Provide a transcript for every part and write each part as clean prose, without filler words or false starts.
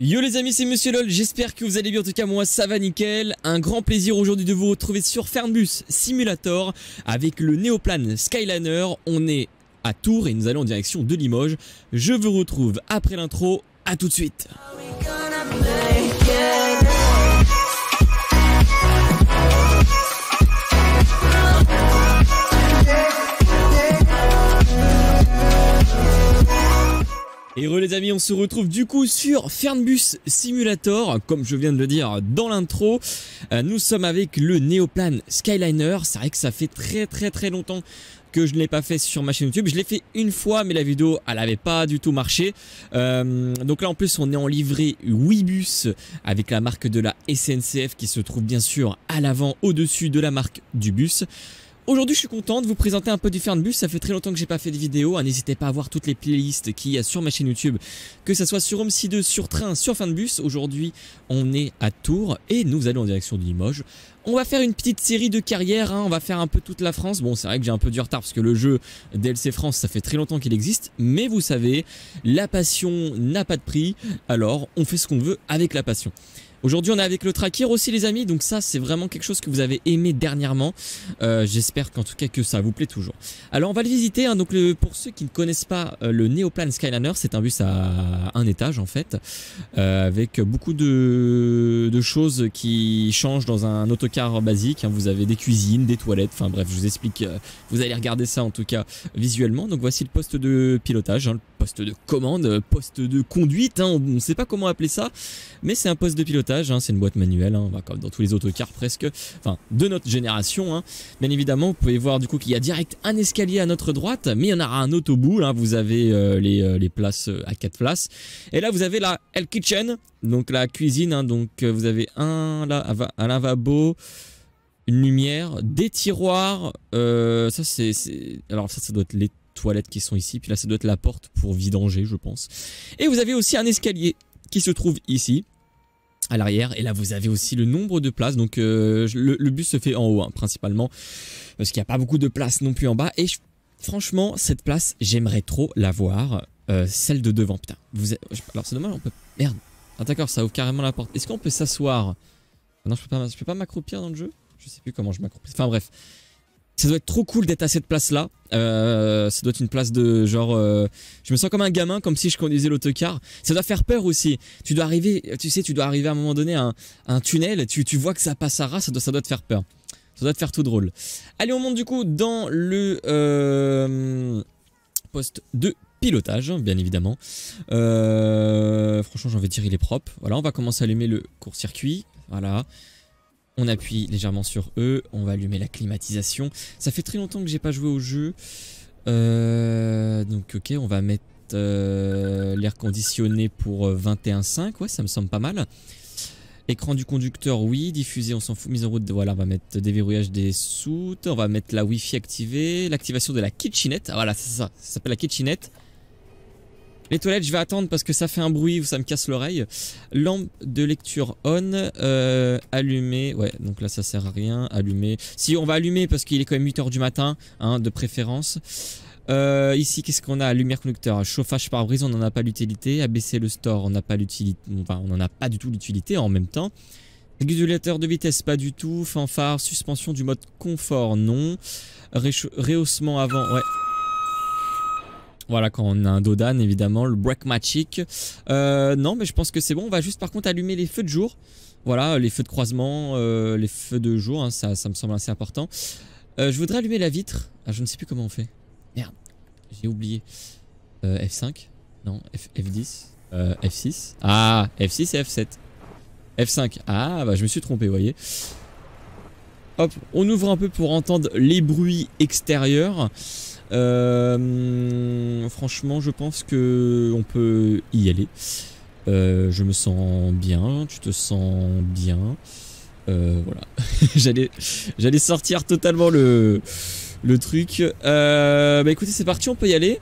Yo les amis, c'est Monsieur LOL, j'espère que vous allez bien, en tout cas moi ça va nickel. Un grand plaisir aujourd'hui de vous retrouver sur Fernbus Simulator avec le Néoplan Skyliner. On est à Tours et nous allons en direction de Limoges. Je vous retrouve après l'intro, à tout de suite. Et les amis, on se retrouve du coup sur Fernbus Simulator, comme je viens de le dire dans l'intro. Nous sommes avec le Néoplan Skyliner. C'est vrai que ça fait très longtemps que je ne l'ai pas fait sur ma chaîne YouTube. Je l'ai fait une fois, mais la vidéo elle n'avait pas du tout marché. Donc là en plus on est en livrée Ouibus avec la marque de la SNCF qui se trouve bien sûr à l'avant, au-dessus de la marque du bus. Aujourd'hui je suis content de vous présenter un peu du Fernbus, ça fait très longtemps que j'ai pas fait de vidéo, n'hésitez pas à voir toutes les playlists qu'il y a sur ma chaîne YouTube, que ça soit sur OMC2, sur Train, sur Fernbus. Aujourd'hui on est à Tours et nous allons en direction de Limoges. On va faire une petite série de carrières, on va faire un peu toute la France. Bon c'est vrai que j'ai un peu du retard parce que le jeu DLC France ça fait très longtemps qu'il existe, mais vous savez, la passion n'a pas de prix, alors on fait ce qu'on veut avec la passion. Aujourd'hui on est avec le Tracker aussi les amis, donc ça c'est vraiment quelque chose que vous avez aimé dernièrement. J'espère qu'en tout cas que ça vous plaît toujours. Alors on va le visiter, donc pour ceux qui ne connaissent pas le Néoplan Skyliner, c'est un bus à un étage en fait, avec beaucoup de choses qui changent dans un autocar basique. Vous avez des cuisines, des toilettes, enfin bref je vous explique, vous allez regarder ça en tout cas visuellement. Donc voici le poste de pilotage, le poste de commande, poste de conduite, on ne sait pas comment appeler ça, mais c'est un poste de pilotage. C'est une boîte manuelle, comme dans tous les autocars presque, enfin de notre génération. Bien évidemment, vous pouvez voir du coup qu'il y a direct un escalier à notre droite, mais il y en aura un autre au bout. Vous avez les places à 4 places. Et là, vous avez la Hell Kitchen, donc la cuisine. Donc vous avez un lavabo, une lumière, des tiroirs. Alors ça doit être les toilettes qui sont ici. Puis là, ça doit être la porte pour vidanger, je pense. Et vous avez aussi un escalier qui se trouve ici à l'arrière, et là vous avez aussi le nombre de places. Donc le bus se fait en haut principalement parce qu'il n'y a pas beaucoup de place non plus en bas, et franchement cette place j'aimerais trop la voir, celle de devant. Putain, alors c'est dommage, on peut, merde, d'accord, ça ouvre carrément la porte. Est-ce qu'on peut s'asseoir? Non, je peux pas m'accroupir dans le jeu, je sais plus comment je m'accroupis, enfin bref. Ça doit être trop cool d'être à cette place là. Ça doit être une place de genre je me sens comme un gamin, comme si je conduisais l'autocar. Ça doit faire peur aussi. Tu dois arriver, tu sais, tu dois arriver à un moment donné à un tunnel, tu vois que ça passe à ras, ça doit te faire peur. Ça doit te faire tout drôle. Allez, on monte du coup dans le poste de pilotage, bien évidemment. Franchement j'ai envie de dire il est propre. Voilà, on va commencer à allumer le court-circuit. Voilà. On appuie légèrement sur E, on va allumer la climatisation. Ça fait très longtemps que j'ai pas joué au jeu. Donc ok, on va mettre l'air conditionné pour 21,5. Ouais, ça me semble pas mal. Écran du conducteur, oui. Diffusé, on s'en fout. Mise en route, voilà, on va mettre déverrouillage des soutes. On va mettre la Wi-Fi activée. L'activation de la kitchenette. Ah, voilà, c'est ça. Ça s'appelle la kitchenette. Les toilettes, je vais attendre parce que ça fait un bruit ou ça me casse l'oreille. Lampe de lecture on, allumée. Ouais, donc là ça sert à rien. Allumer. Si, on va allumer parce qu'il est quand même 8 h du matin, de préférence. Ici, qu'est-ce qu'on a? Lumière conducteur, chauffage pare-brise, on n'en a pas l'utilité. Abaisser le store, on n'a pas l'utilité. Enfin, on n'en a pas du tout l'utilité en même temps. Régulateur de vitesse, pas du tout. Fanfare, suspension du mode confort, non. Rehaussement avant, ouais. Voilà, quand on a un dos d'âne évidemment, le brake magic. Non, mais je pense que c'est bon. On va juste par contre allumer les feux de jour. Voilà, les feux de croisement, les feux de jour, ça me semble assez important. Je voudrais allumer la vitre. Ah, je ne sais plus comment on fait. Merde, j'ai oublié. F5. Non, F10. F6. Ah, F6 et F7. F5. Ah, bah je me suis trompé, vous voyez. Hop, on ouvre un peu pour entendre les bruits extérieurs. Franchement je pense que on peut y aller. Je me sens bien, tu te sens bien. Voilà. J'allais sortir totalement le truc. Bah écoutez, c'est parti, on peut y aller.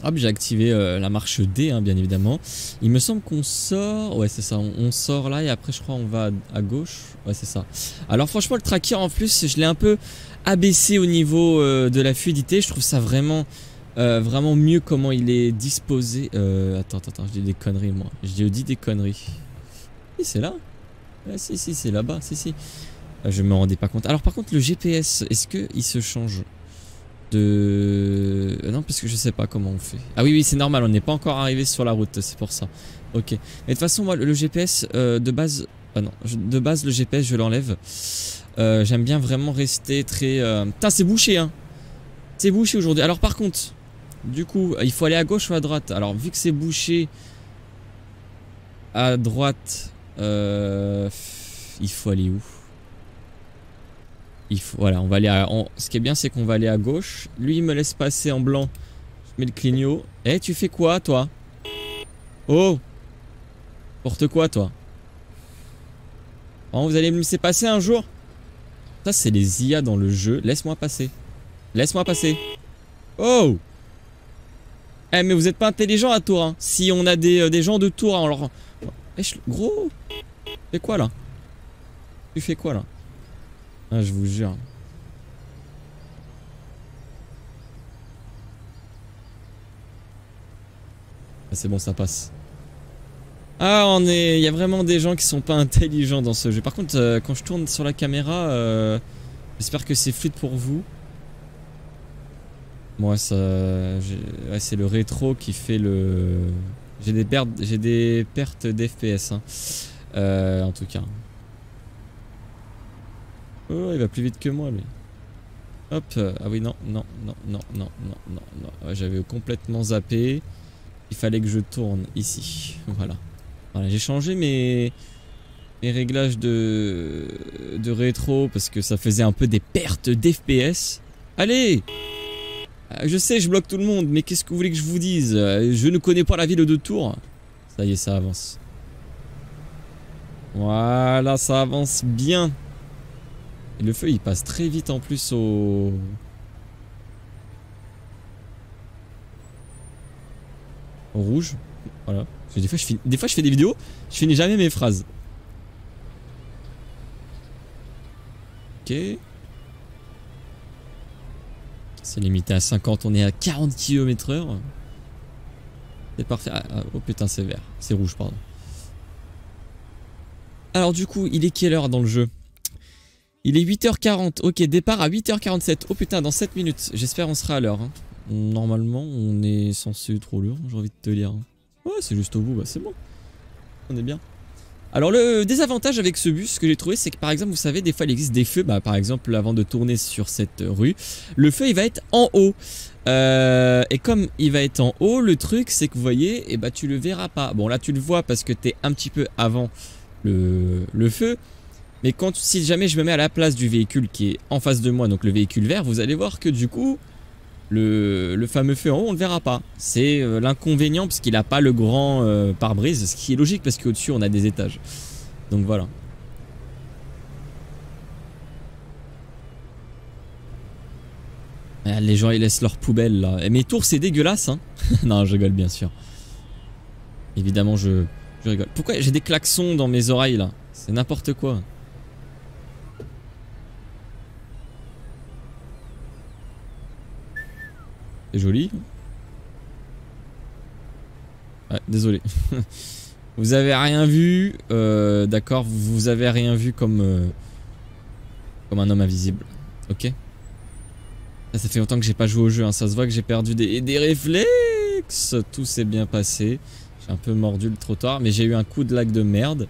Hop, j'ai activé la marche D, bien évidemment. Il me semble qu'on sort. Ouais, c'est ça. On sort là et après, je crois, on va à gauche. Ouais, c'est ça. Alors, franchement, le tracker en plus, je l'ai un peu abaissé au niveau de la fluidité. Je trouve ça vraiment vraiment mieux comment il est disposé. Attends, je dis des conneries moi. Je dis des conneries. Si c'est là. Ah, si, c'est là-bas. Si. Je me rendais pas compte. Alors par contre le GPS, est-ce qu'il se change de... Non, parce que je sais pas comment on fait. Ah oui, c'est normal, on n'est pas encore arrivé sur la route, c'est pour ça. Ok. Mais de toute façon, moi, le GPS de base... Ah non, de base, le GPS, je l'enlève. J'aime bien vraiment rester très... Putain, c'est bouché, hein. C'est bouché aujourd'hui. Alors par contre, du coup, il faut aller à gauche ou à droite. Alors, vu que c'est bouché à droite, il faut aller où? Voilà, on va aller à... Ce qui est bien, c'est qu'on va aller à gauche. Lui, il me laisse passer en blanc. Je mets le clignot. Eh, tu fais quoi, toi? Oh! Porte quoi, toi? Oh, vous allez me laisser passer un jour? Ça, c'est les IA dans le jeu. Laisse-moi passer. Laisse-moi passer. Oh! Eh, mais vous êtes pas intelligent à Tours, hein. Si on a des gens de Tours, hein, alors... Eh, gros! Tu fais quoi, là? Tu fais quoi, là? Ah, je vous jure. Ah, c'est bon, ça passe. Ah, il y a vraiment des gens qui sont pas intelligents dans ce jeu. Par contre, quand je tourne sur la caméra, j'espère que c'est fluide pour vous. Moi, ça, ouais, c'est le rétro qui fait le. J'ai des pertes d'FPS, hein. En tout cas. Oh, il va plus vite que moi, lui. Hop, ah oui, non. Ouais, j'avais complètement zappé. Il fallait que je tourne ici. Voilà. J'ai changé mes réglages de rétro parce que ça faisait un peu des pertes d'FPS. Allez! Je sais, je bloque tout le monde, mais qu'est-ce que vous voulez que je vous dise? Je ne connais pas la ville de Tours. Ça y est, ça avance. Voilà, ça avance bien. Et le feu, il passe très vite en plus au rouge. Voilà. Parce que des fois, je fais des vidéos, je finis jamais mes phrases. Ok. C'est limité à 50, on est à 40 km/h. C'est parfait. Oh putain, c'est vert. C'est rouge, pardon. Alors du coup, il est quelle heure dans le jeu? Il est 8h40. Ok, départ à 8h47. Oh putain, dans 7 minutes. J'espère on sera à l'heure, hein. Normalement, on est censé être trop l'heure, j'ai envie de te dire. Ouais, c'est juste au bout, bah c'est bon. On est bien. Alors le désavantage avec ce bus que j'ai trouvé, c'est que par exemple, vous savez, des fois il existe des feux. Bah par exemple, avant de tourner sur cette rue, le feu il va être en haut. Et comme il va être en haut, le truc c'est que vous voyez, et bah tu le verras pas. Bon là tu le vois parce que t'es un petit peu avant le feu. Mais si jamais je me mets à la place du véhicule qui est en face de moi, donc le véhicule vert, vous allez voir que du coup, le fameux feu en haut, on le verra pas. C'est l'inconvénient parce qu'il n'a pas le grand pare-brise, ce qui est logique parce qu'au-dessus on a des étages. Donc voilà. Ah, les gens ils laissent leurs poubelles là. Mais Tours c'est dégueulasse, hein. Non, je rigole bien sûr. Évidemment je rigole. Pourquoi j'ai des klaxons dans mes oreilles là? C'est n'importe quoi. C'est joli. Ouais, désolé. Vous avez rien vu. D'accord, vous avez rien vu comme un homme invisible. Ok. Ça fait longtemps que j'ai pas joué au jeu, hein. Ça se voit que j'ai perdu des réflexes. Tout s'est bien passé. J'ai un peu mordu le trottoir, mais j'ai eu un coup de lag de merde.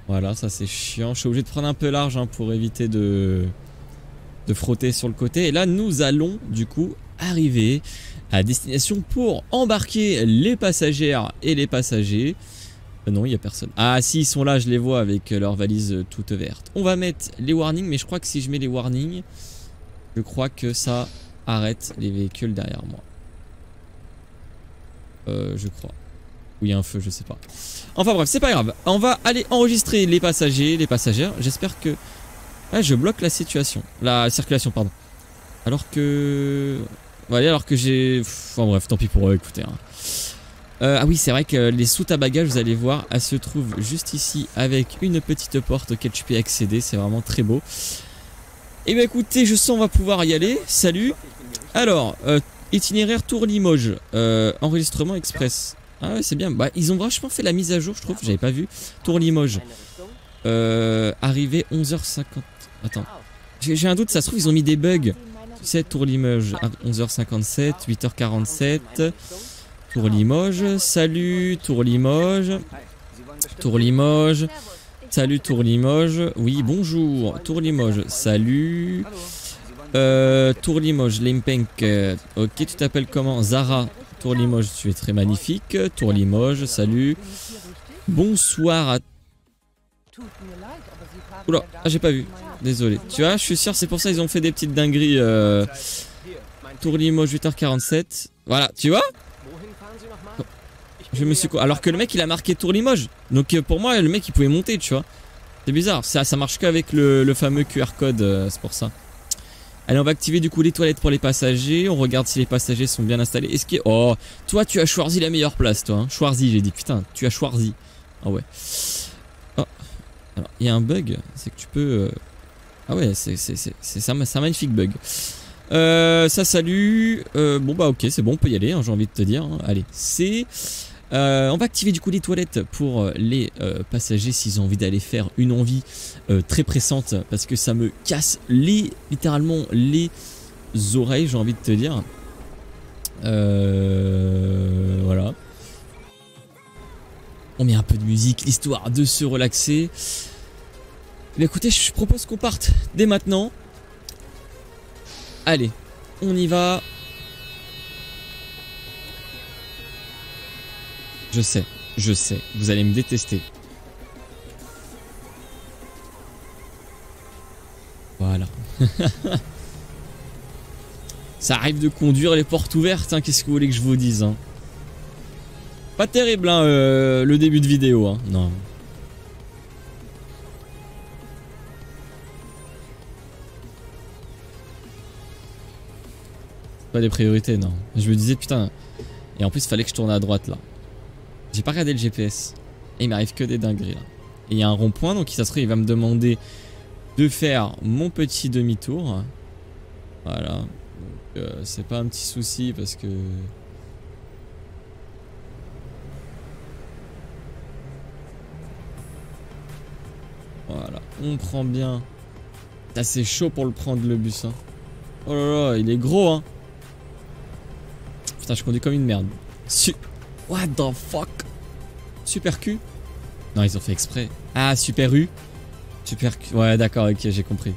Voilà, ça c'est chiant. Je suis obligé de prendre un peu large, hein, pour éviter de frotter sur le côté. Et là, nous allons du coup arriver à destination pour embarquer les passagères et les passagers. Non, il n'y a personne. Ah si, ils sont là, je les vois avec leurs valises toutes vertes. On va mettre les warnings, mais je crois que si je mets les warnings, je crois que ça arrête les véhicules derrière moi. Je crois. Ou il y a un feu, je sais pas. Enfin bref, c'est pas grave. On va aller enregistrer les passagers, les passagères. J'espère que... Ouais, je bloque la situation. La circulation, pardon. Alors que... Voilà, alors que j'ai... Enfin bref, tant pis pour eux, écoutez. Hein. Ah oui, c'est vrai que les soutes à bagages, vous allez voir, elles se trouvent juste ici avec une petite porte auquel tu peux accéder. C'est vraiment très beau. Et bien écoutez, je sens on va pouvoir y aller. Salut. Alors, Itinéraire Tour Limoges. Enregistrement express. Ah ouais, c'est bien. Bah, ils ont vachement fait la mise à jour, je trouve. J'avais pas vu. Tour Limoges. Arrivé 11h50. Attends. J'ai un doute, ça se trouve, ils ont mis des bugs. Tu sais, Tour Limoges. 11h57, 8h47. Tour Limoges. Salut, Tour Limoges. Tour Limoges. Salut, Tour Limoges. Oui, bonjour. Tour Limoges. Salut. Tour Limoges, Limpenk. Ok, tu t'appelles comment? Zara. Tour Limoges, tu es très magnifique. Tour Limoges, salut. Bonsoir à... Oula, ah, j'ai pas vu. Désolé. Tu vois, je suis sûr, c'est pour ça qu'ils ont fait des petites dingueries. Tour Limoges, 8h47. Voilà, tu vois? Je me suis... Alors que le mec, il a marqué Tour Limoges. Donc pour moi, le mec, il pouvait monter, tu vois. C'est bizarre. Ça marche qu'avec le fameux QR code. C'est pour ça. Allez, on va activer du coup les toilettes pour les passagers. On regarde si les passagers sont bien installés. Est-ce que... Oh, toi, tu as choisi la meilleure place, toi. Hein. Choisi, j'ai dit. Putain, tu as choisi. Ah ouais. Oh. Alors, il y a un bug. C'est que tu peux... Ah ouais, c'est un magnifique bug. Ça, salut. Bon, bah ok, c'est bon, on peut y aller, hein, j'ai envie de te dire. Hein. Allez, c'est... on va activer du coup les toilettes pour les passagers s'ils ont envie d'aller faire une envie très pressante parce que ça me casse littéralement les oreilles, j'ai envie de te dire. Voilà. On met un peu de musique histoire de se relaxer. Mais écoutez, je propose qu'on parte dès maintenant. Allez, on y va. Je sais, vous allez me détester. Voilà. Ça arrive de conduire les portes ouvertes, hein, qu'est-ce que vous voulez que je vous dise, hein. Pas terrible, hein, le début de vidéo, hein. Non. Pas des priorités, non. Je me disais, putain. Et en plus, il fallait que je tourne à droite, là. J'ai pas regardé le GPS. Et il m'arrive que des dingueries là. Et il y a un rond-point, donc ça serait, il va me demander de faire mon petit demi-tour. Voilà. C'est pas un petit souci parce que... Voilà. On prend bien. C'est assez chaud pour le prendre le bus. Hein. Oh là là, il est gros hein. Putain, je conduis comme une merde. What the fuck? Super Q? Non, ils ont fait exprès. Ah, Super U? Super Q. Ouais, d'accord, ok, j'ai compris.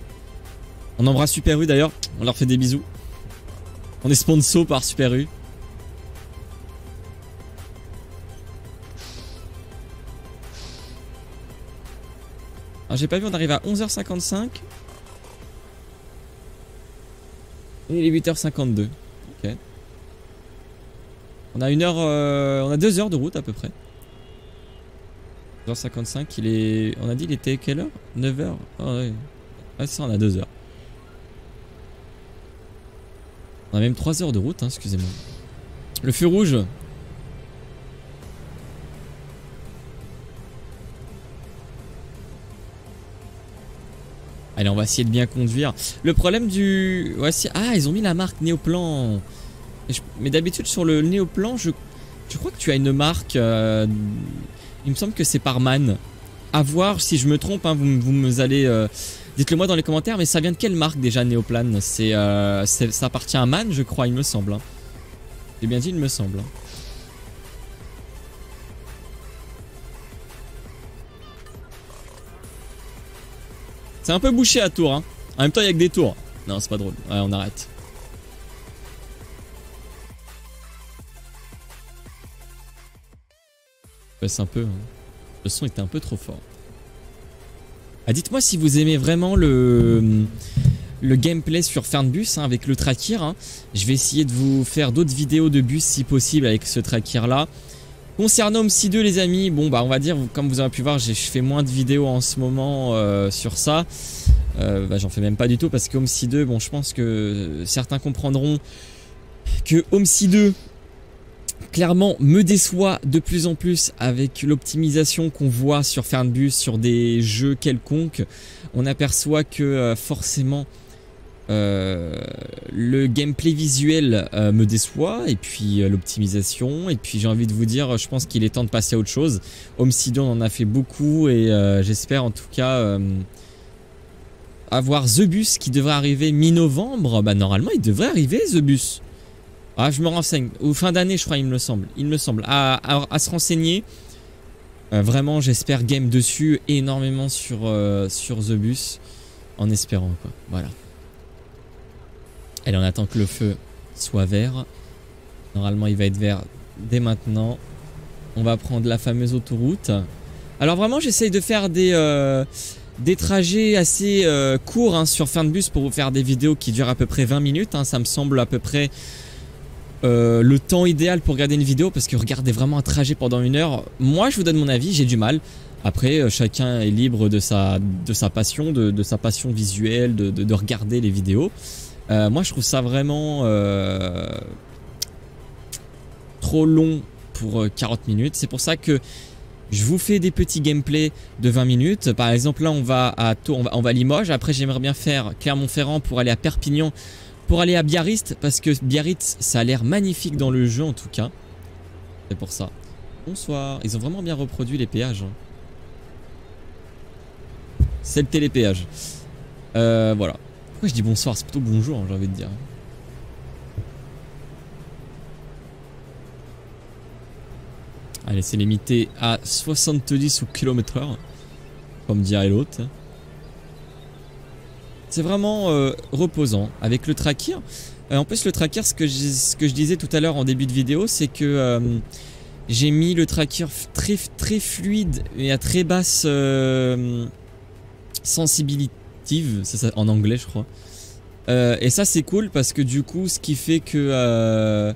On embrasse Super U d'ailleurs. On leur fait des bisous. On est sponsor par Super U. Alors, j'ai pas vu, on arrive à 11h55. Et il est 8h52. Ok. On a 2 heures de route à peu près. 11h55, il est... On a dit il était quelle heure? 9h. Oh, ouais. Ouais, ça, on a 2 heures. On a même 3 heures de route, hein, excusez-moi. Le feu rouge. Allez, on va essayer de bien conduire. Le problème du... Ouais, si... Ah, ils ont mis la marque Néoplan. Mais d'habitude, sur le Néoplan, je crois que tu as une marque... Il me semble que c'est par Man. À voir si je me trompe, hein, vous me allez... Dites-le moi dans les commentaires, mais ça vient de quelle marque déjà Néoplan? Ça appartient à Man, je crois, il me semble. Hein. J'ai bien dit, il me semble. Hein. C'est un peu bouché à Tours. Hein. En même temps, il y a que des tours. Non, c'est pas drôle. Ouais, on arrête. Baisse un peu. Hein. Le son était un peu trop fort. Ah, dites-moi si vous aimez vraiment le gameplay sur Fernbus hein, avec le tracker. Hein. Je vais essayer de vous faire d'autres vidéos de bus si possible avec ce tracker là. Concernant OMSI 2 les amis, bon bah on va dire, comme vous avez pu voir, je fais moins de vidéos en ce moment sur ça. Bah, j'en fais même pas du tout parce que OMSI 2, bon je pense que certains comprendront que OMSI 2 clairement me déçoit de plus en plus avec l'optimisation qu'on voit sur Fernbus, sur des jeux quelconques. On aperçoit que forcément le gameplay visuel me déçoit, et puis l'optimisation, et puis j'ai envie de vous dire, je pense qu'il est temps de passer à autre chose. Obsidian en a fait beaucoup, et j'espère en tout cas avoir The Bus qui devrait arriver mi-novembre. Bah normalement il devrait arriver The Bus. Ah, je me renseigne, ou fin d'année je crois, il me semble, à se renseigner. Vraiment j'espère game dessus énormément sur The Bus, en espérant quoi, voilà. Allez, on attend que le feu soit vert. Normalement, il va être vert dès maintenant. On va prendre la fameuse autoroute. Alors vraiment, j'essaye de faire des trajets assez courts hein, sur Fernbus pour vous faire des vidéos qui durent à peu près 20 minutes. Hein. Ça me semble à peu près le temps idéal pour regarder une vidéo, parce que regarder vraiment un trajet pendant 1 heure, moi je vous donne mon avis, j'ai du mal. Après, chacun est libre de sa passion, de sa passion visuelle, de regarder les vidéos. Moi je trouve ça vraiment trop long pour 40 minutes. C'est pour ça que je vous fais des petits gameplays de 20 minutes. Par exemple là on va à Limoges. Après j'aimerais bien faire Clermont-Ferrand pour aller à Perpignan, pour aller à Biarritz, parce que Biarritz ça a l'air magnifique dans le jeu en tout cas. C'est pour ça. Bonsoir. Ils ont vraiment bien reproduit les péages. Hein. C'est le télépéage. Voilà. Pourquoi je dis bonsoir? C'est plutôt bonjour, hein, j'ai envie de dire. Allez, c'est limité à 70 km/h, comme dirait l'autre. C'est vraiment reposant. Avec le tracker, en plus le tracker, ce que je disais tout à l'heure en début de vidéo, c'est que j'ai mis le tracker très fluide et à très basse sensibilité. C'est ça en anglais je crois, et ça c'est cool parce que du coup ce qui fait que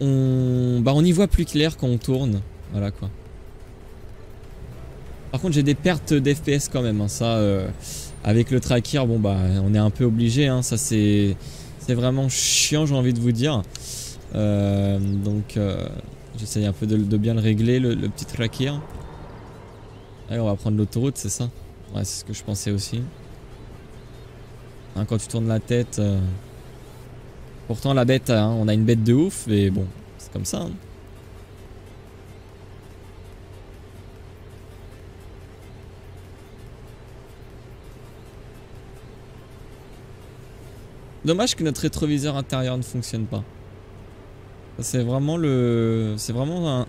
on y voit plus clair quand on tourne, voilà quoi. Par contre j'ai des pertes d'FPS quand même hein, ça avec le tracker, bon bah on est un peu obligé hein, ça c'est vraiment chiant, j'ai envie de vous dire, donc j'essaye un peu de bien le régler le petit tracker. Allez, on va prendre l'autoroute, c'est ça? Ouais, c'est ce que je pensais aussi. Hein, quand tu tournes la tête, pourtant la bête, hein, on a une bête de ouf, mais bon, c'est comme ça. Hein. Dommage que notre rétroviseur intérieur ne fonctionne pas. C'est vraiment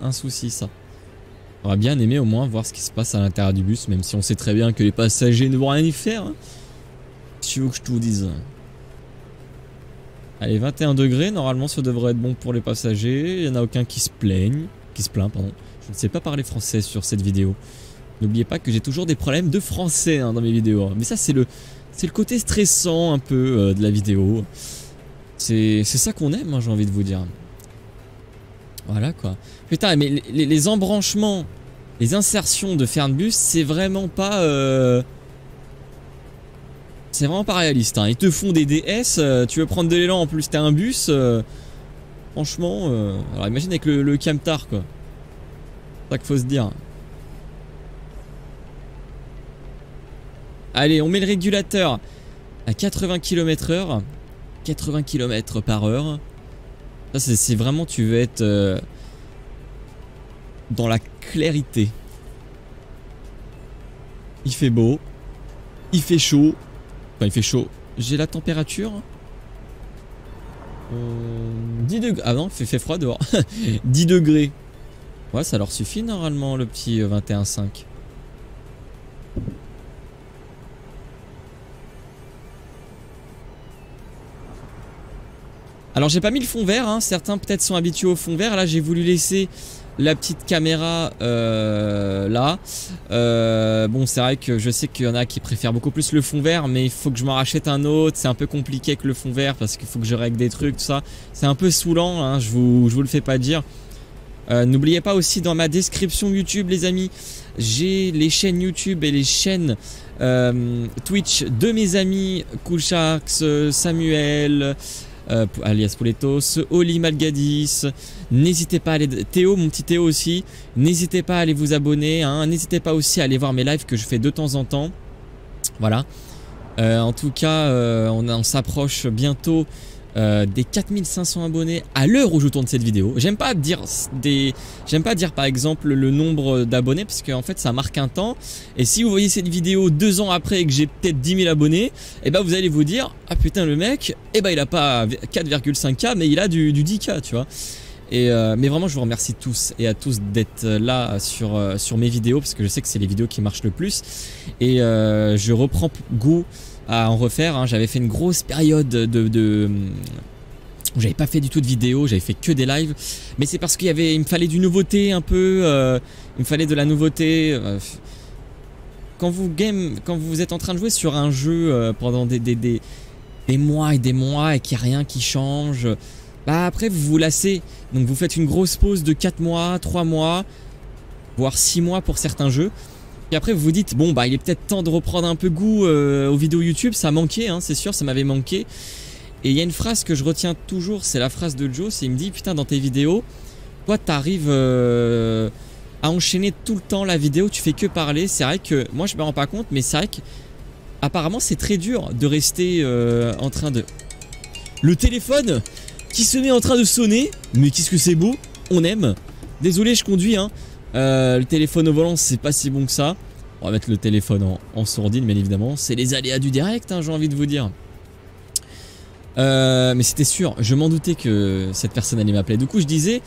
un souci ça. On aurait bien aimé au moins voir ce qui se passe à l'intérieur du bus, même si on sait très bien que les passagers ne vont rien y faire. Hein. Si tu veux que je te vous dise. Allez, 21 degrés, normalement ça devrait être bon pour les passagers. Il n'y en a aucun qui se plaint, pardon. Je ne sais pas parler français sur cette vidéo. N'oubliez pas que j'ai toujours des problèmes de français hein, dans mes vidéos. Mais ça c'est le côté stressant un peu de la vidéo. C'est ça qu'on aime, hein, j'ai envie de vous dire. Voilà quoi. Putain, mais les embranchements, les insertions de Fernbus, c'est vraiment pas... c'est vraiment pas réaliste. Hein. Ils te font des DS, tu veux prendre de l'élan en plus, t'as un bus. Franchement, alors imagine avec le camtar quoi. C'est ça qu'il faut se dire. Allez, on met le régulateur à 80 km/h. 80 km/h. Ça, c'est vraiment, tu veux être dans la clarité. Il fait beau. Il fait chaud. Enfin, il fait chaud. J'ai la température. 10 degrés. Ah non, il fait froid dehors. 10 degrés. Ouais, ça leur suffit normalement, le petit 21,5. Alors j'ai pas mis le fond vert, hein. Certains peut-être sont habitués au fond vert. Là j'ai voulu laisser la petite caméra là. Bon c'est vrai que je sais qu'il y en a qui préfèrent beaucoup plus le fond vert, mais il faut que je m'en rachète un autre. C'est un peu compliqué avec le fond vert parce qu'il faut que je règle des trucs, tout ça. C'est un peu saoulant, hein, je vous le fais pas dire. N'oubliez pas aussi dans ma description YouTube les amis, j'ai les chaînes YouTube et les chaînes Twitch de mes amis Cool Sharks, Samuel, alias Pouletos, Oli Malgadis. N'hésitez pas à aller, Théo, mon petit Théo aussi, n'hésitez pas à aller vous abonner, hein. N'hésitez pas aussi à aller voir mes lives que je fais de temps en temps. Voilà. En tout cas, on s'approche bientôt des 4500 abonnés à l'heure où je tourne cette vidéo. J'aime pas dire par exemple le nombre d'abonnés parce qu'en fait ça marque un temps. Et si vous voyez cette vidéo 2 ans après et que j'ai peut-être 10 000 abonnés, et ben vous allez vous dire ah putain le mec, et ben il a pas 4,5K mais il a du 10K, tu vois. Et mais vraiment je vous remercie tous et à tous d'être là sur mes vidéos parce que je sais que c'est les vidéos qui marchent le plus. Et je reprends goût à en refaire, hein. J'avais fait une grosse période où j'avais pas fait du tout de vidéos, j'avais fait que des lives, mais c'est parce il me fallait du nouveauté un peu, il me fallait de la nouveauté. Quand vous êtes en train de jouer sur un jeu pendant des mois et des mois et qu'il n'y a rien qui change, bah après vous vous lassez, donc vous faites une grosse pause de 4 mois, 3 mois, voire 6 mois pour certains jeux. Et après vous vous dites bon bah il est peut-être temps de reprendre un peu goût aux vidéos YouTube, ça manquait hein, c'est sûr, ça m'avait manqué. Et il y a une phrase que je retiens toujours, c'est la phrase de Joe, c'est il me dit putain dans tes vidéos, toi t'arrives à enchaîner tout le temps la vidéo, tu fais que parler. C'est vrai que moi je me rends pas compte, mais c'est vrai que apparemment c'est très dur de rester en train de... Le téléphone qui se met en train de sonner, mais qu'est-ce que c'est beau, on aime. Désolé je conduis hein. Le téléphone au volant c'est pas si bon que ça. On va mettre le téléphone en sourdine bien évidemment. C'est les aléas du direct hein, j'ai envie de vous dire. Mais c'était sûr, je m'en doutais que cette personne allait m'appeler. Du coup je disais,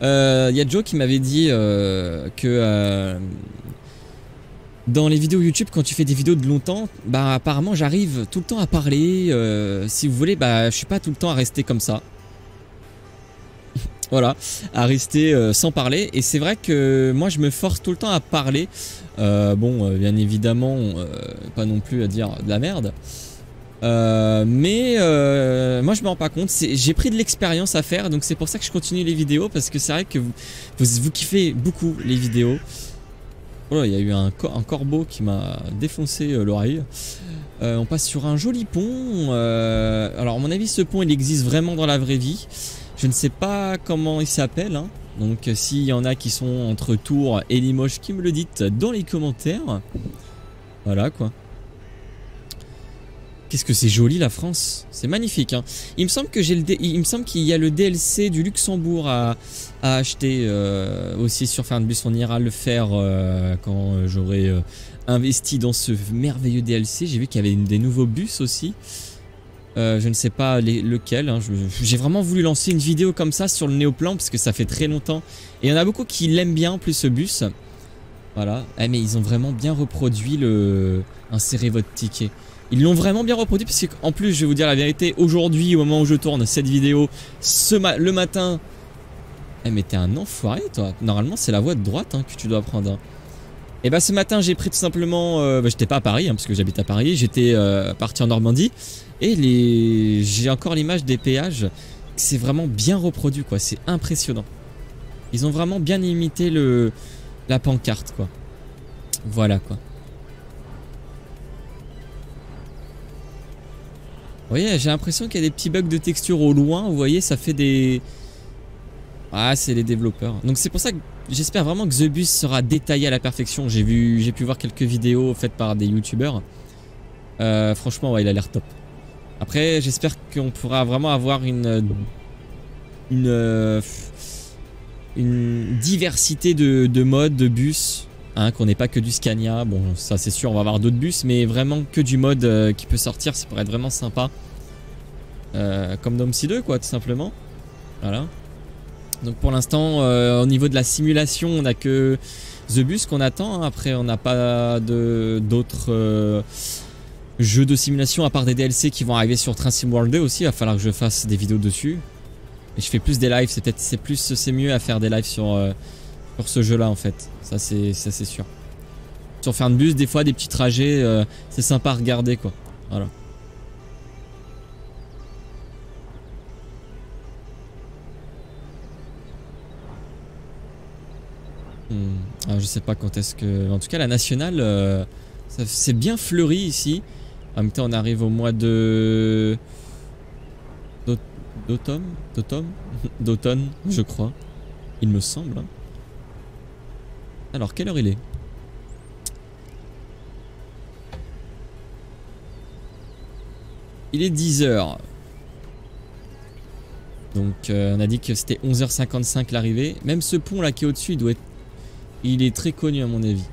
y a Joe qui m'avait dit que dans les vidéos YouTube quand tu fais des vidéos de longtemps, bah apparemment j'arrive tout le temps à parler. Si vous voulez, bah je suis pas tout le temps à rester comme ça. Voilà, à rester sans parler. Et c'est vrai que moi je me force tout le temps à parler. Bien évidemment, pas non plus à dire de la merde. Moi je me rends pas compte, j'ai pris de l'expérience à faire, donc c'est pour ça que je continue les vidéos, parce que c'est vrai que vous kiffez beaucoup les vidéos. Oh là, il y a eu un corbeau qui m'a défoncé l'oreille. On passe sur un joli pont. Alors à mon avis ce pont il existe vraiment dans la vraie vie. Je ne sais pas comment il s'appelle hein. Donc s'il y en a qui sont entre Tours et Limoges, qui me le dites dans les commentaires. Voilà quoi. Qu'est-ce que c'est joli la France, c'est magnifique hein. Il me semble que il me semble qu'il y a le DLC du Luxembourg à acheter aussi sur Fernbus. On ira le faire quand j'aurai investi dans ce merveilleux DLC. J'ai vu qu'il y avait des nouveaux bus aussi. Je ne sais pas lequel hein. J'ai vraiment voulu lancer une vidéo comme ça sur le Néoplan parce que ça fait très longtemps. Et il y en a beaucoup qui l'aiment bien en plus ce bus. Voilà, mais ils ont vraiment bien reproduit insérez votre ticket. Ils l'ont vraiment bien reproduit parce qu'en plus je vais vous dire la vérité, aujourd'hui au moment où je tourne cette vidéo, le matin... mais t'es un enfoiré toi, normalement c'est la voie de droite hein, que tu dois prendre. Hein. Et bah ce matin j'ai pris tout simplement, j'étais pas à Paris hein, parce que j'habite à Paris, j'étais parti en Normandie. Et j'ai encore l'image des péages, c'est vraiment bien reproduit quoi, c'est impressionnant. Ils ont vraiment bien imité la pancarte quoi. Voilà quoi. Vous voyez, j'ai l'impression qu'il y a des petits bugs de texture au loin. Vous voyez, ça fait des... Ah, c'est les développeurs. Donc c'est pour ça que j'espère vraiment que The Bus sera détaillé à la perfection. J'ai pu voir quelques vidéos faites par des youtubeurs. Franchement, ouais, il a l'air top. Après, j'espère qu'on pourra vraiment avoir une diversité de modes, de bus. Hein, qu'on n'ait pas que du Scania, bon ça c'est sûr on va avoir d'autres bus, mais vraiment que du mode qui peut sortir, ça pourrait être vraiment sympa. Comme Domcy 2 quoi tout simplement. Voilà. Donc pour l'instant au niveau de la simulation on n'a que The Bus qu'on attend, hein. Après on n'a pas d'autres jeux de simulation à part des DLC qui vont arriver sur Train Sim World 2 aussi, il va falloir que je fasse des vidéos dessus. Et je fais plus des lives, c'est mieux à faire des lives sur ce jeu là en fait, ça c'est sûr. Sur Fernbus des fois des petits trajets c'est sympa à regarder quoi, voilà. Alors je sais pas quand est-ce que, en tout cas la nationale c'est bien fleuri ici. En même temps on arrive au mois d'automne je crois, il me semble. Alors quelle heure il est? Il est 10h. Donc on a dit que c'était 11h55 l'arrivée. Même ce pont là qui est au-dessus, il est très connu à mon avis.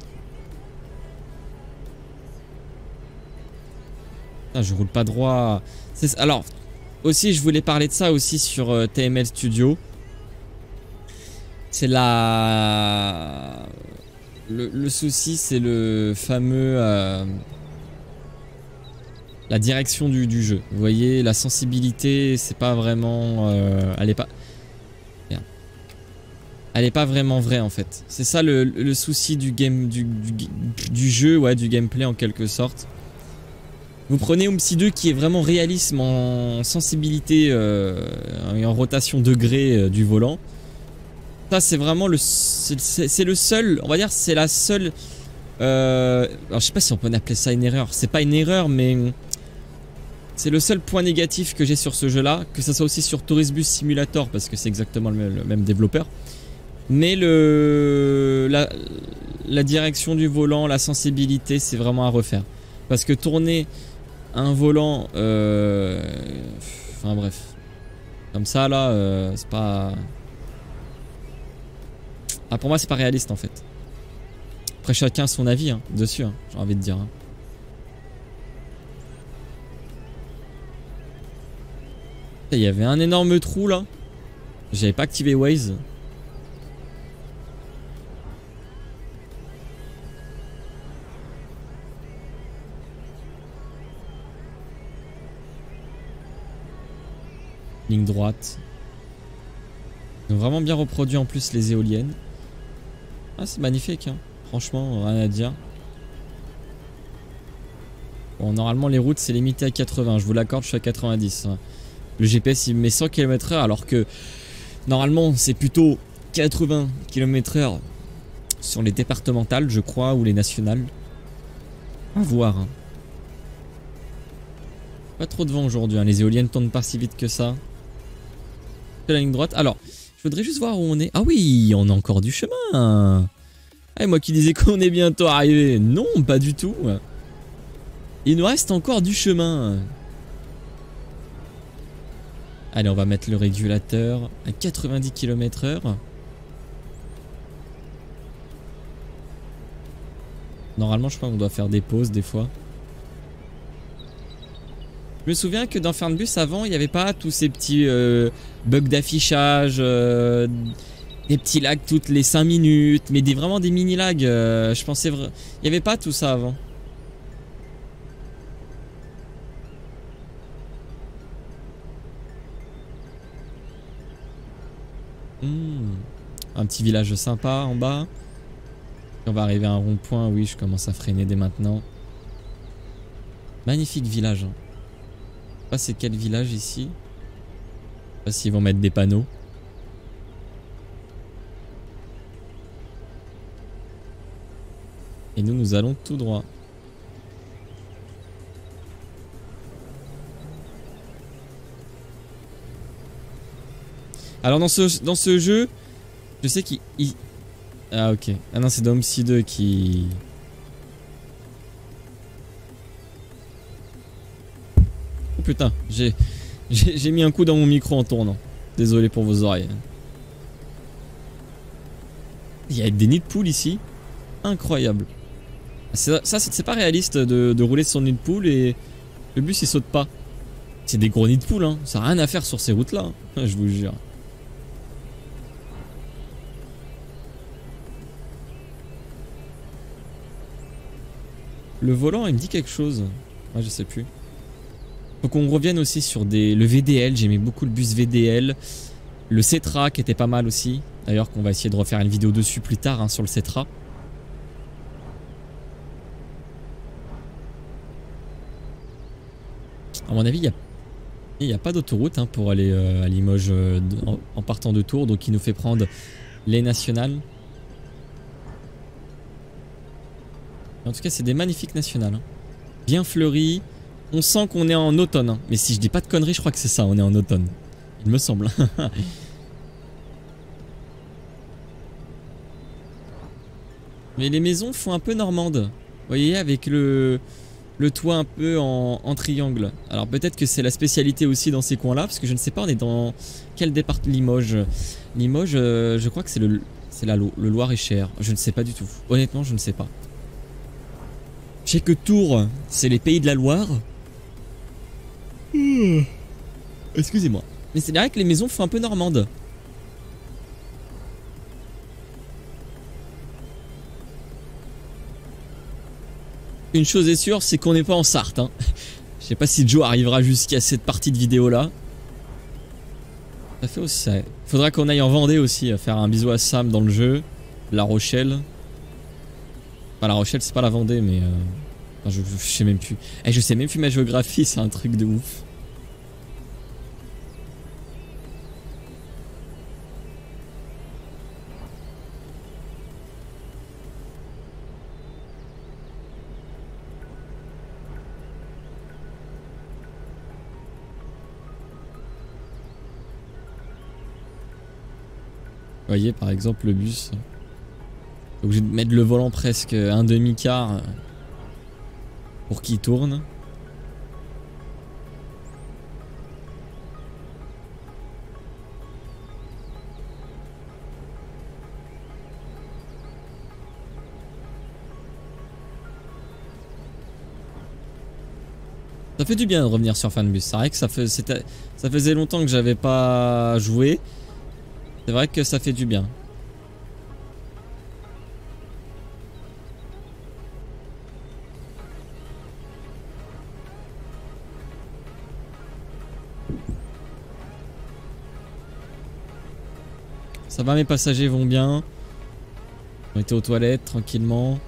Ah, je roule pas droit. Alors, aussi je voulais parler de ça aussi sur TML Studio. C'est le souci, c'est le fameux... la direction du jeu. Vous voyez, la sensibilité, c'est pas vraiment... elle est pas... Merde. Elle est pas vraiment vraie en fait. C'est ça le souci du jeu, ouais, du gameplay en quelque sorte. Vous prenez OMSI 2 qui est vraiment réalisme en sensibilité et en rotation degré du volant. Ça c'est vraiment c'est le seul, on va dire c'est la seule... alors je sais pas si on peut appeler ça une erreur. C'est pas une erreur mais... C'est le seul point négatif que j'ai sur ce jeu là. Que ça soit aussi sur Tourist Bus Simulator parce que c'est exactement le même développeur. Mais la direction du volant, la sensibilité c'est vraiment à refaire. Parce que tourner un volant... Enfin bref. Comme ça là, c'est pas... Ah, pour moi c'est pas réaliste en fait. Après chacun a son avis hein, dessus, hein, j'ai envie de dire. Hein. Il y avait un énorme trou là. J'avais pas activé Waze. Ligne droite. Ils ont vraiment bien reproduit en plus les éoliennes. Ah c'est magnifique hein. Franchement rien à dire. Bon normalement les routes c'est limité à 80. Je vous l'accorde, je suis à 90 hein. Le GPS il met 100 km/h alors que normalement c'est plutôt 80 km/h sur les départementales je crois ou les nationales. À voir hein. Pas trop de vent aujourd'hui hein. Les éoliennes tournent pas si vite que ça. La ligne droite. Alors je voudrais juste voir où on est. Ah oui on a encore du chemin. Ah, moi qui disais qu'on est bientôt arrivé. Non pas du tout. Il nous reste encore du chemin. Allez, on va mettre le régulateur à 90 km/h. Normalement, je crois qu'on doit faire des pauses des fois. Je me souviens que dans Fernbus avant, il n'y avait pas tous ces petits bugs d'affichage, des petits lags toutes les 5 minutes, mais vraiment des mini lags. Je pensais il n'y avait pas tout ça avant. Un petit village sympa en bas. On va arriver à un rond-point. Oui, je commence à freiner dès maintenant. Magnifique village. Je sais pas c'est quel village ici. Je sais pas s'ils vont mettre des panneaux. Et nous allons tout droit. Alors dans ce jeu, je sais qu'il... Ah ok. Ah non c'est dans OMSI 2 qui... Oh putain, j'ai mis un coup dans mon micro en tournant. Désolé pour vos oreilles. Il y a des nids de poules ici. Incroyable. Ça c'est pas réaliste de rouler sur nid de poule et le bus il saute pas. C'est des gros nids de poule hein. Ça n'a rien à faire sur ces routes là. Hein. Je vous jure. Le volant, il me dit quelque chose. Ah, je sais plus. Faut qu'on revienne aussi sur le VDL. J'aimais beaucoup le bus VDL. Le Cetra qui était pas mal aussi. D'ailleurs, qu'on va essayer de refaire une vidéo dessus plus tard hein, sur le Cetra. À mon avis, il n'y a pas d'autoroute hein, pour aller à Limoges en partant de Tours. Donc, il nous fait prendre les nationales. En tout cas, c'est des magnifiques nationales. Hein. Bien fleuries. On sent qu'on est en automne. Hein. Mais si je dis pas de conneries, je crois que c'est ça. On est en automne. Il me semble. Mais les maisons font un peu normande. Vous voyez, avec le le toit un peu en triangle. Alors peut-être que c'est la spécialité aussi dans ces coins-là, parce que je ne sais pas, on est dans quel département? Limoges. Limoges, je crois que c'est le Loir-et-Cher. Je ne sais pas du tout. Honnêtement, je ne sais pas. Je sais que Tours, c'est les Pays de la Loire. Excusez-moi. Mais c'est vrai que les maisons font un peu normande. Une chose est sûre, c'est qu'on n'est pas en Sarthe. Hein. Je sais pas si Joe arrivera jusqu'à cette partie de vidéo là. Ça fait aussi ça. Faudra qu'on aille en Vendée aussi, faire un bisou à Sam dans le jeu. La Rochelle. Enfin, La Rochelle, c'est pas la Vendée, mais. Enfin, je sais même plus. Eh, je sais même plus ma géographie, c'est un truc de ouf. Vous voyez, par exemple, le bus. Obligé de mettre le volant presque un demi-quart pour qu'il tourne. Ça fait du bien de revenir sur Fanbus. C'est vrai que ça faisait longtemps que j'avais pas joué. C'est vrai que ça fait du bien. Ça va, mes passagers vont bien. On était aux toilettes tranquillement.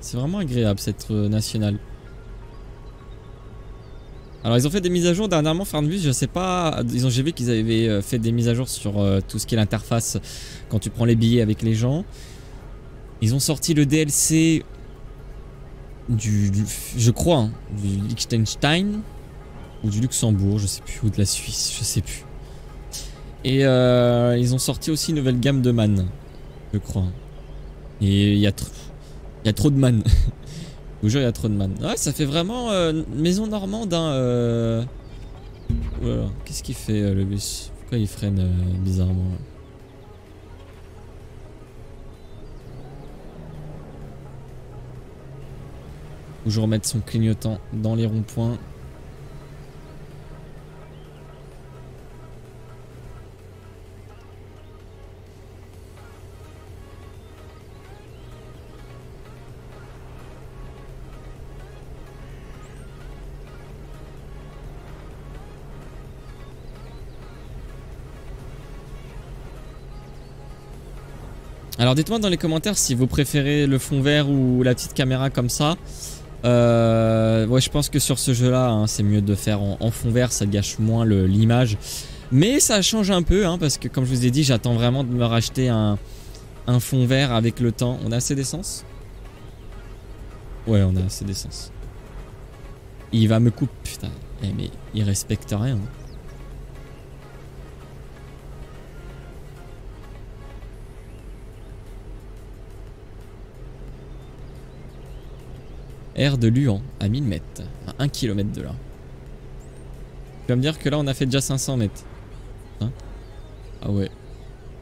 C'est vraiment agréable cette nationale. Alors ils ont fait des mises à jour dernièrement, Fernbus, je sais pas, j'ai vu qu'ils avaient fait des mises à jour sur tout ce qui est l'interface quand tu prends les billets avec les gens. Ils ont sorti le DLC je crois, hein, du Liechtenstein ou du Luxembourg, je sais plus, ou de la Suisse, je sais plus. Et ils ont sorti aussi une nouvelle gamme de man, je crois. Et il y a trop de man. Je vous jure, il y a trop de man. Ouais, ça fait vraiment maison normande. Hein, voilà. Qu'est-ce qu'il fait le bus? Pourquoi il freine bizarrement? Toujours mettre son clignotant dans les ronds-points. Alors dites-moi dans les commentaires si vous préférez le fond vert ou la petite caméra comme ça. Ouais, je pense que sur ce jeu là hein, c'est mieux de faire en fond vert, ça gâche moins l'image. Mais ça change un peu hein, parce que comme je vous ai dit, j'attends vraiment de me racheter un fond vert avec le temps. On a assez d'essence? Ouais, on a assez d'essence. Il va me couper, putain. Eh, mais il respecte rien. Air de Luan, à 1000 mètres, à 1 km de là. Tu vas me dire que là on a fait déjà 500 mètres. Hein? Ah ouais.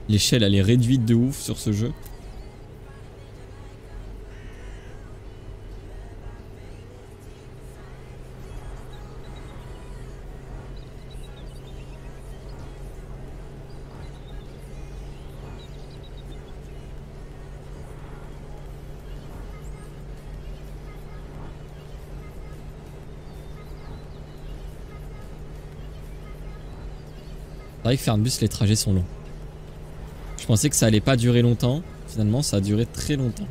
L'échelle elle est réduite de ouf sur ce jeu. C'est vrai que faire un bus, les trajets sont longs. Je pensais que ça allait pas durer longtemps. Finalement, ça a duré très longtemps.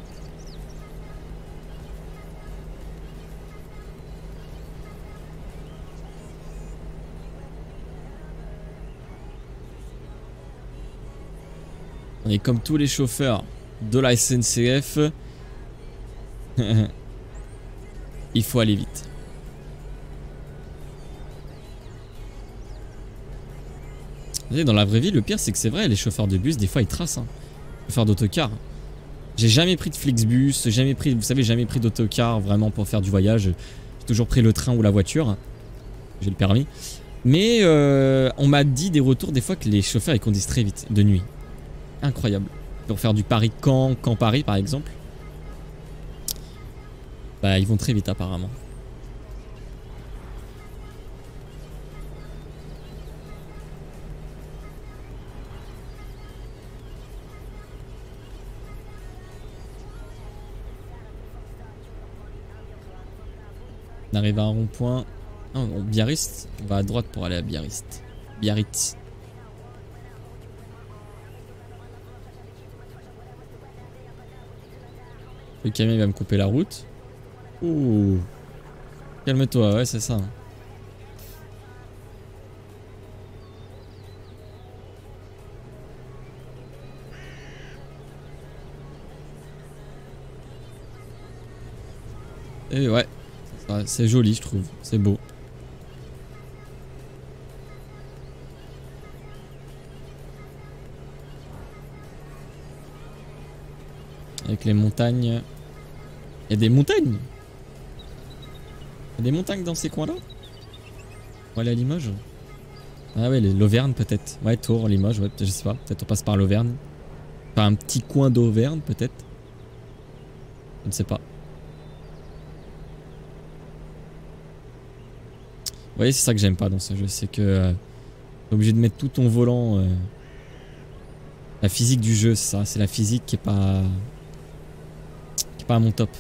On est comme tous les chauffeurs de la SNCF. Il faut aller vite. Vous savez, dans la vraie vie, le pire c'est que c'est vrai, les chauffeurs de bus, des fois ils tracent. Hein. Chauffeurs d'autocar. J'ai jamais pris de Flixbus, jamais pris, vous savez, jamais pris d'autocar vraiment pour faire du voyage. J'ai toujours pris le train ou la voiture. J'ai le permis. Mais on m'a dit des retours des fois que les chauffeurs ils conduisent très vite, de nuit. Incroyable. Pour faire du Paris-Caen, Caen-Paris par exemple. Bah ils vont très vite apparemment. On arrive à un rond-point. Non, Biarritz. On va à droite pour aller à Biarritz. Biarritz. Le camion il va me couper la route. Ouh. Calme-toi, ouais c'est ça. Et ouais. C'est joli je trouve. C'est beau. Avec les montagnes. Il y a des montagnes. Il y a des montagnes dans ces coins-là. On va aller à Limoges. Ah ouais, l'Auvergne peut-être. Ouais, Tours, Limoges, ouais, je sais pas. Peut-être on passe par l'Auvergne. Enfin, un petit coin d'Auvergne peut-être. Je ne sais pas. Vous voyez, c'est ça que j'aime pas dans ce jeu. C'est que t'es obligé de mettre tout ton volant. La physique du jeu, c'est ça. C'est la physique qui est pas à mon top.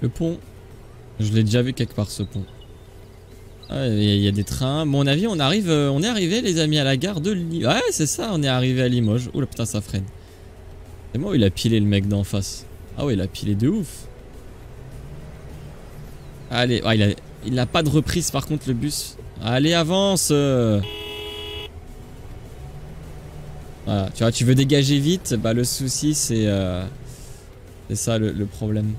Le pont, je l'ai déjà vu quelque part ce pont. Ah, il y a des trains. Bon, mon avis, on est arrivé les amis à la gare de Limoges. Ouais, c'est ça, on est arrivé à Limoges. Oula putain, ça freine. C'est moi où il a pilé le mec d'en face. Ah ouais, il a pilé de ouf. Allez, ouais, il a pas de reprise par contre le bus. Allez, avance. Voilà, tu vois, tu veux dégager vite, bah le souci c'est ça le problème.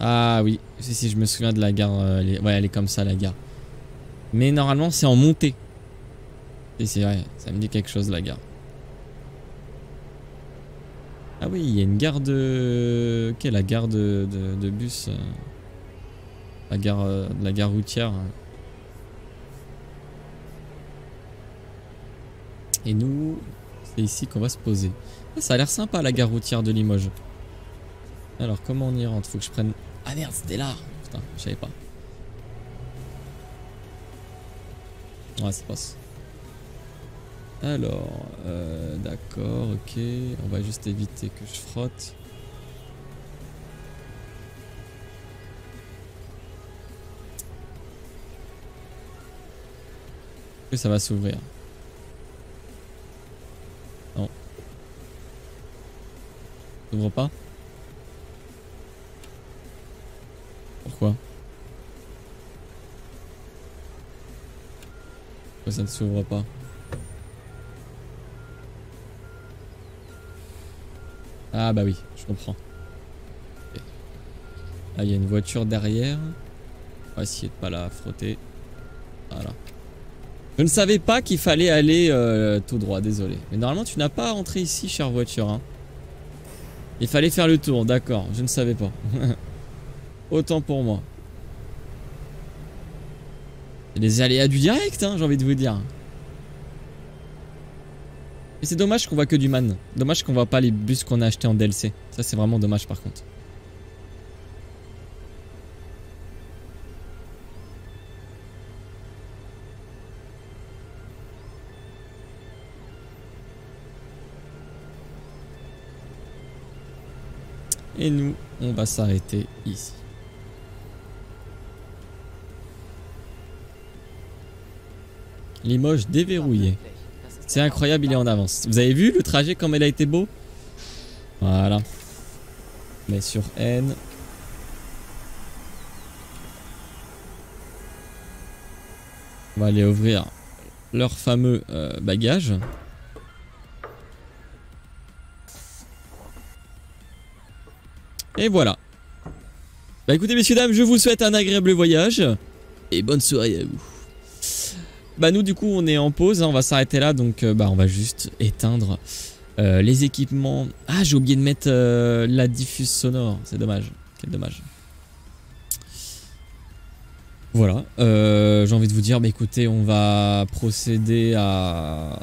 Ah oui, si je me souviens de la gare, ouais elle est comme ça la gare. Mais normalement c'est en montée. Et c'est vrai, ça me dit quelque chose la gare. Ah oui, il y a une gare de... Ok, la gare de bus. La gare routière. Et nous, c'est ici qu'on va se poser. Ah, ça a l'air sympa la gare routière de Limoges. Alors comment on y rentre? Faut que je prenne... Ah merde, c'était là. Putain, je savais pas. Ouais, ça passe. Alors, d'accord, ok. On va juste éviter que je frotte. Et ça va s'ouvrir. Non. Ça s'ouvre pas? Pourquoi? Pourquoi ça ne s'ouvre pas? Ah bah oui, je comprends. Okay. Ah, il y a une voiture derrière. On va essayer de pas la frotter. Voilà. Je ne savais pas qu'il fallait aller tout droit, désolé. Mais normalement, tu n'as pas à entrer ici, chère voiture. Hein. Il fallait faire le tour, d'accord. Je ne savais pas. Autant pour moi. C'est les aléas du direct, hein, j'ai envie de vous dire. Mais c'est dommage qu'on voit que du man. Dommage qu'on voit pas les bus qu'on a achetés en DLC. Ça, c'est vraiment dommage par contre. Et nous, on va s'arrêter ici. Limoges déverrouillé. C'est incroyable, il est en avance. Vous avez vu le trajet comme il a été beau? Voilà. Mais sur N. On va aller ouvrir leur fameux bagage. Et voilà. Bah écoutez messieurs dames, je vous souhaite un agréable voyage. Et bonne soirée à vous. Bah nous du coup on est en pause, hein, on va s'arrêter là. Donc bah on va juste éteindre les équipements. Ah j'ai oublié de mettre la diffuse sonore, c'est dommage. Quel dommage. Voilà, j'ai envie de vous dire, bah écoutez, on va procéder à...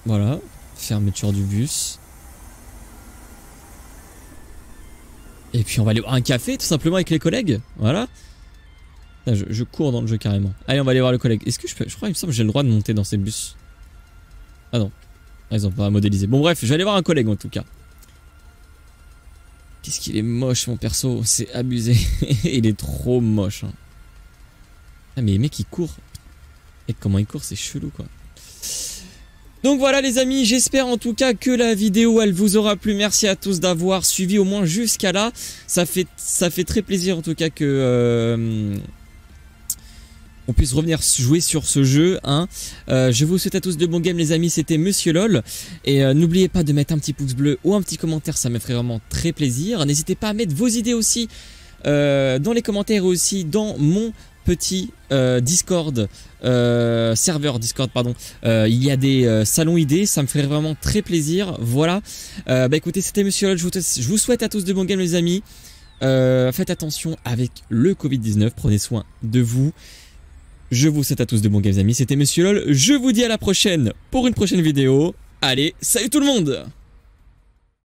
Voilà, fermeture du bus. Et puis on va aller boire un café tout simplement avec les collègues, voilà. Là, je cours dans le jeu carrément. Allez, on va aller voir le collègue. Est-ce que je peux... Je crois, il me semble que j'ai le droit de monter dans ces bus. Ah non, ah, ils ont pas modélisé. Bon bref, je vais aller voir un collègue en tout cas. Qu'est-ce qu'il est moche mon perso, c'est abusé. Il est trop moche. Hein. Ah mais les mecs ils courent. Et comment ils courent, c'est chelou quoi. Donc voilà les amis, j'espère en tout cas que la vidéo elle vous aura plu. Merci à tous d'avoir suivi au moins jusqu'à là. Ça fait très plaisir en tout cas que on puisse revenir jouer sur ce jeu. Hein. Je vous souhaite à tous de bons games les amis, c'était Monsieur LOL. Et n'oubliez pas de mettre un petit pouce bleu ou un petit commentaire, ça me ferait vraiment très plaisir. N'hésitez pas à mettre vos idées aussi dans les commentaires et aussi dans mon petit Discord, serveur Discord pardon, il y a des salons idées, ça me ferait vraiment très plaisir, voilà. Bah écoutez c'était Monsieur LOL, je vous souhaite à tous de bons games les amis, faites attention avec le Covid-19, prenez soin de vous, je vous souhaite à tous de bons games les amis, c'était Monsieur LOL, je vous dis à la prochaine pour une prochaine vidéo, allez salut tout le monde.